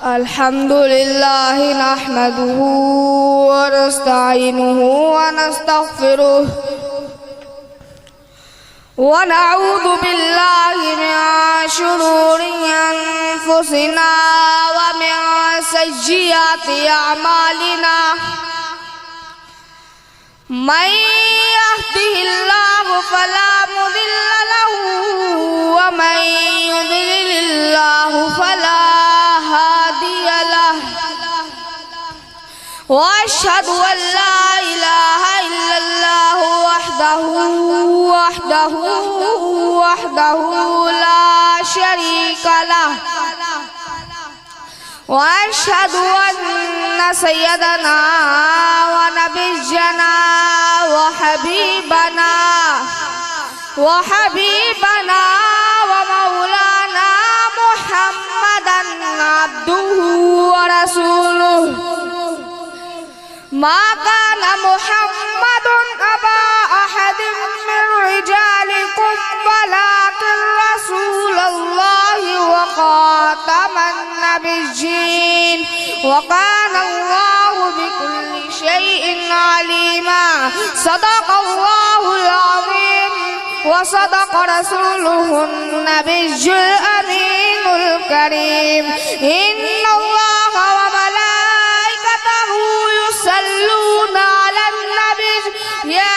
अल्हम्दुलिल्लाहि नहमदुहु व नस्तईनुहु व नस्तगफिरुह व नऊज़ु बिल्लाहि मिन शुरूरि अनफुसिना व मिन सय्यिआति अमालिना मन यहदिहिल्लाहु फला मुदिल्ल लहु व मन युद्लिल्लाहु फला हादिय लहु व अशहदु अल्ला इलाहा इल्लल्लाहु वहदहु ला शरीका लहु व अशहदु अन्ना सय्यदना व नबिय्यना व हबीबना व मौलाना मुहम्मदन अब्दुहु व रसूलुहु मा काना मुहम्मदुन अबा अहदिम मिन रिजालिकुम वलाकिन रसूलुल्लाहि व खातमन नबिय्यीन व काना अल्लाहु बिकुल्लि शैइन अलीमा। सदक़ल्लाहुल अज़ीम व सदक़ रसूलुहुन नबिय्युल अमीनुल करीम। इन्नल्लाहा व मलाइकतहु युसल्लूना अलन नबी या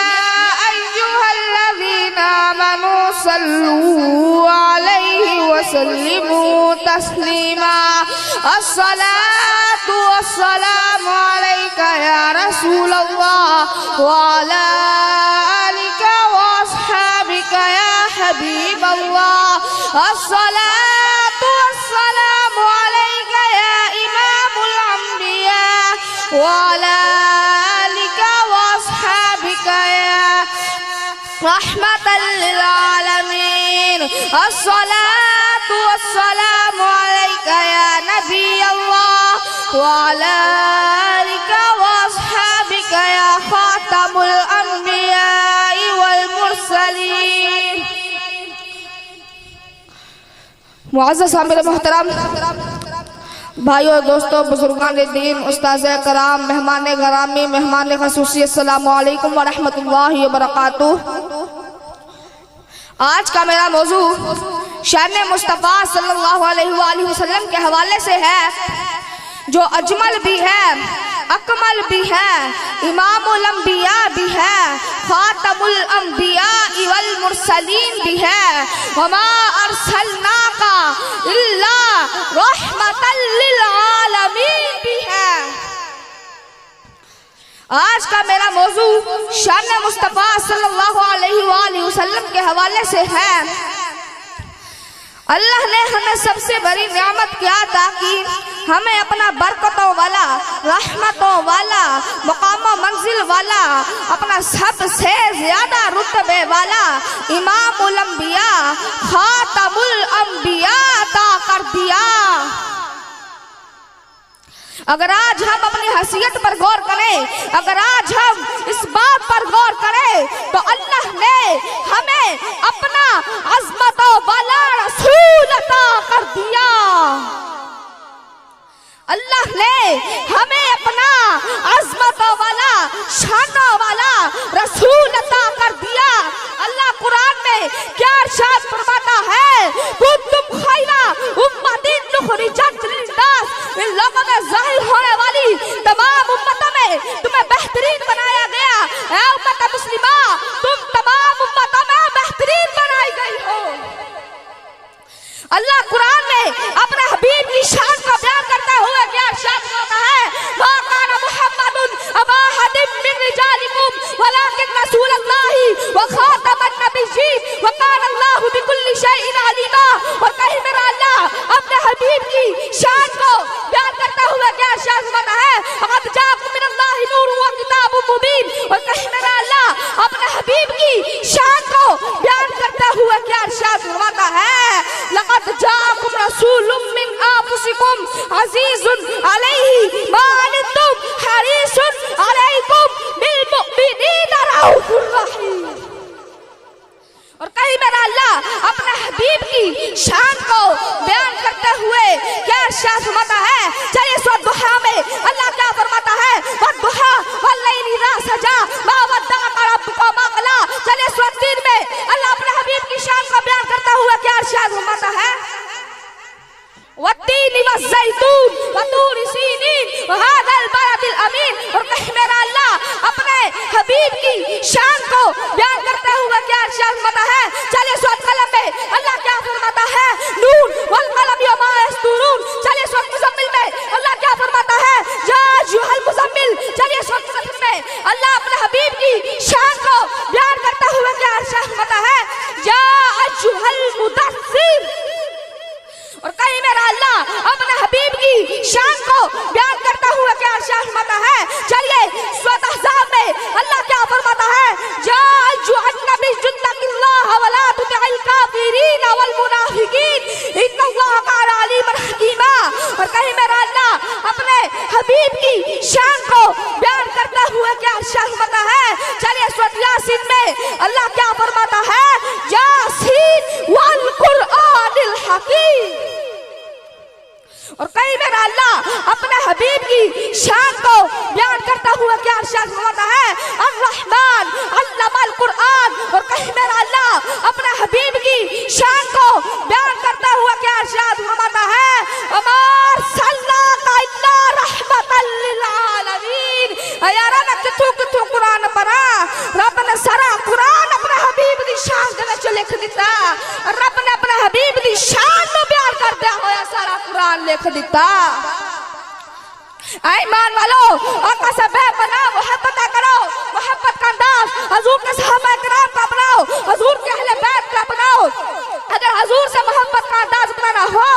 अय्युहल्लज़ीना आमनू सल्लू अलैहि व सल्लिमू तस्लीमा। अस्सलातु वस्सलामु अलैका या रसूलल्लाह व अला आलिका व अस्हाबिका या हबीबल्लाह। अस्सलातु वस्सलामु अलैका या इमामुल अंबिया व अला आलिका व अस्हाबिका या रहमतल लिल आलमीन। अस्सलातु वस्सलामु अलैका या नबी अल्लाह व अला आलिका व अस्हाबिका या खातमुल अंबिया वल मुरसलीन। मुअज़्ज़ज़ आमिर मोहतरम भाइयों दोस्तों बुजुर्गान दीन उस्ताज़ कराम मेहमान गरामी मेहमान ख़ुसूसी अस्सलामु अलैकुम व रहमतुल्लाहि व बरकातुहू। आज का मेरा मौजू शान मुस्तफ़ा सल्लल्लाहु अलैहि वसल्लम के हवाले से है, जो अजमल भी है, अकमल भी है, इमामुल अंबिया भी है, खातमुल अंबिया वल मुरसलीन भी है, वमा अरसलनाका इल्ला रहमतल लिल आलमीन भी है। आज का मेरा मौजू शान मुस्तफ़ा सल्लल्लाहु अलैहि वसल्लम के हवाले से है। अल्लाह ने हमें सबसे बड़ी नियामत क्या ताकि हमें अपना बरकतों वाला, रहमतों वाला, मकाम मंजिल वाला, अपना सबसे ज्यादा रुतबे वाला इमामुल अंबिया, खातमुल अंबिया अता कर दिया। अगर आज हम अपनी हैसियत पर गौर करें, अगर आज हम इस बात पर गौर करें, तो अल्लाह ने हमें अपना अज़मतों वाला रसूल अता कर दिया। अल्लाह ने हमें अपना अज़मतों वाला, शानों वाला रसूल अता कर दिया। अल्लाह कुरान में क्या इरशाद फरमाता है, कुंतुम खैरा उम्मतिन उखरिजत लिन्नास, इन लोगों में ज़ाहिर होने वाली तमाम उम्मतों में तुम्हें बेहतरीन बनाया गया। ऐ उम्मत मुस्लिमा, तुम तमाम उम्मतों में बेहतरीन बनाई गई हो। अल्लाह कुरान में अपने हबीब की शान को बयान करते हुए क्या इरशाद करता है, मा काना मुहम्मदुन अबा अहदिम मिन रिजालिकुम वलाकिन रसूलुल्लाहि व खातमन नबिय्यीन व काना अल्लाहु बिकुल्लि शैइन अलीमा। और कहीं मेरा अल्लाह अपने हबीब की शान को बयान करते हुए क्या इरशाद करता है, क़द जाअकुम मिनल्लाहि नूरुन व किताबुम मुबीन। और कहीं मेरा अल्लाह अपने हबीब की शान को बयान करते हुए क्या इरशाद फरमाता है, लक़द जाअकुम रसूलुम मिन अनफुसिकुम अज़ीज़ुन अलैहि मा अनित्तुम हरीसुन अलैकुम बिल मुमिनीना रऊफ़ुर रहीम। और कहीं मेरा अल्लाह अपने हबीब की शान को बयान करते हुए क्या इरशाद फरमाता है। चलिए सूरह दुहा में अल्लाह क्या फरमाता है, वद्दुहा वल्लैलि इज़ा सजा मा वद्दअका रब्बुका मा क़ला। चलिए सूरह तीन में अल्लाह अपने हबीब की शान को बयान करता हुआ क्या इरशाद फरमाता है, वत्तीन वज़्ज़ैतून वतूर सीनीन वहाज़ल बलदिल अमीन। और कहीं मेरा अल्लाह अपने हबीब की शान को बयान करते हुए क्या इरशाद फरमाता है। चलिए सूरह कलम में अल्लाह क्या फरमाता है, नून वल कलम वमा यस्तुरून। चलिए सूरह मुज़म्मिल में अल्लाह क्या फरमाता है, या अय्युहल मुज़म्मिल। चलिए सूरह मुज़म्मिल में अल्लाह अपने हबीब की शान को बयान करते हुए क्या इरशाद फरमाता है, या अय्युहल मुदस्सिर। और कहीं मेरा अल्लाह अपने हबीब की शान को बयान करता हुआ क्या इरशाद फरमाता है। चलिए सूरह अहज़ाब में अल्लाह क्या फरमाता है, या अय्युहन नबी इत्तक़िल्लाह वला तुतिअल काफ़िरीन वल मुनाफ़िक़ीन इन्नल्लाह काना अलीमन हकीमा। और कहीं मेरा अल्लाह अपने हबीब की शान को बयान करता हुआ क्या इरशाद फरमाता है। चलिए सूरह यासीन में अल्लाह क्या फरमाता है, यासीन वल कुरआनिल हकीम। और कहीं मेरा अल्लाह अपने हबीब की शान को बयान करता हुआ क्या इरशाद फरमाता है, अर्रहमान अल्लमल कुरआन। और कहीं मेरा अल्लाह अपने हबीब की शान को बयान करता हुआ क्या इरशाद फरमाता है, वमा अर्सलनाका इल्ला रहमतल लिल आलमीन। यार ना कितु कुरान पढ़ा, रब ने सारा कुरान अपने हबीब की शान दे विच लिख दिता। रब ने अपने हबीब की शान को बयान करदे होया सारा कुरान लिख दिता। ईमान वालो आका से बेपना मोहब्बत करो, मोहब्बत का अंदाज हुजूर के सहाबा किराम का अपनाओ, हुजूर के अहले बैत का अपनाओ। अगर हुजूर से मोहब्बत का अंदाज अपनाना हो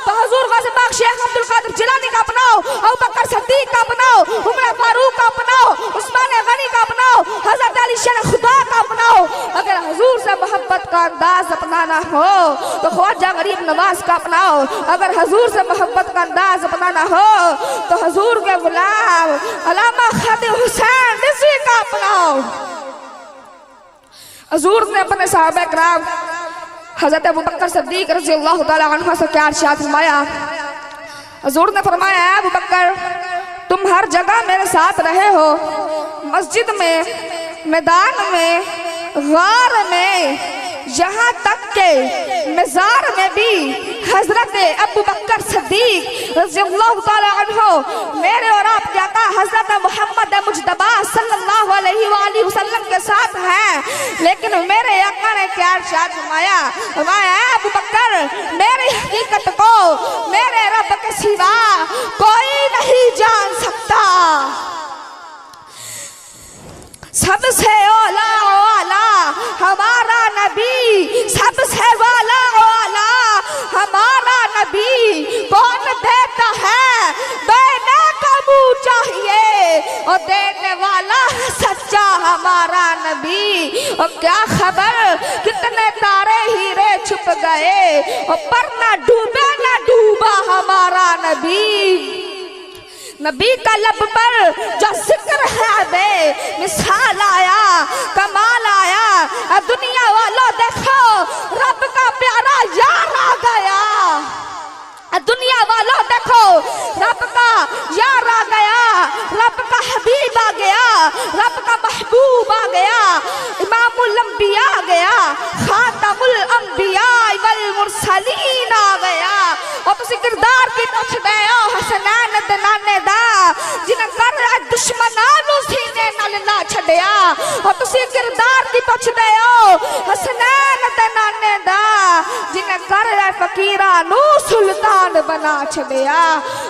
तो हुजूर गौसे पाक शेख अब्दुल कादिर जिलानी का अपनाओ, अबू बकर सिद्दीक का अपनाओ, उमर फारूक का अपनाओ, उस्मान गनी का अपनाओ, हजरत अली शेर खुदा का अपनाओ। अगर हुजूर से मोहब्बत का अंदाज अपनाना हो तो ख्वाजा गरीब नवाज का अपनाओ। अगर हुजूर से मोहब्बत का अंदाज अपनाना हो तो हुजूर के गुलाम अल्लामा खादिम हुसैन रिज़वी का अपनाओ। हुजूर ने अपने सहाबा किराम हज़रत अबू बकर सिद्दीक रज़ियल्लाहु तआला अन्हु से क्या इरशाद फरमाया। हुजूर ने फरमाया, अबू बकर तुम हर जगह मेरे साथ रहे हो, मस्जिद में, मैदान में, गार में, यहाँ तक के मज़ार में भी हजरत अबू बकर सिद्दीक रज़ियल्लाहु तआला अन्हु मेरे और आपके आका हजरत मोहम्मद मुज्तबा सल्लल्लाहु अलैहि वसल्लम के साथ हैं। लेकिन मेरे आका ने क्या इरशाद फरमाया, अबू बकर मेरी हकीकत को मेरे रब के सिवा कोई नहीं जान सकता। सबसे औला वाला हमारा नबी, सबसे वाला वाला हमारा नबी। कौन देता है, देने का मुँह चाहिए, और देने वाला सच्चा हमारा नबी। और क्या खबर कितने तारे हीरे छुप गए, और पर ना डूबे ना डूबा हमारा नबी। नबी का लब पर जो जिक्र है बे मिसाल आया, कमाल आया। दुनिया वालों देखो रब का प्यारा यार आ गया। दुनिया वालों देखो रब का यार आ गया, रब का हबीब आ गया, रब का महबूब आ गया, इमामुल अंबिया आ गया, खातमुल अंबिया वल मुरसलीन आ गया। और तुसी किरदार की पुछ दे हसनैन दे नाने दा, जिन्हें कर दुश्मनां नू सीने नाल ला छड़िया। और तुसी किरदार की पुछ दे हसनैन दे नाने दा, जिन्हें कर फकीरा नू सुल्तान बना छड़िया।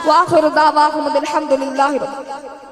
वाखिर दावाहुम अल्हम्दुलिल्लाहि रब्बिल आलमीन।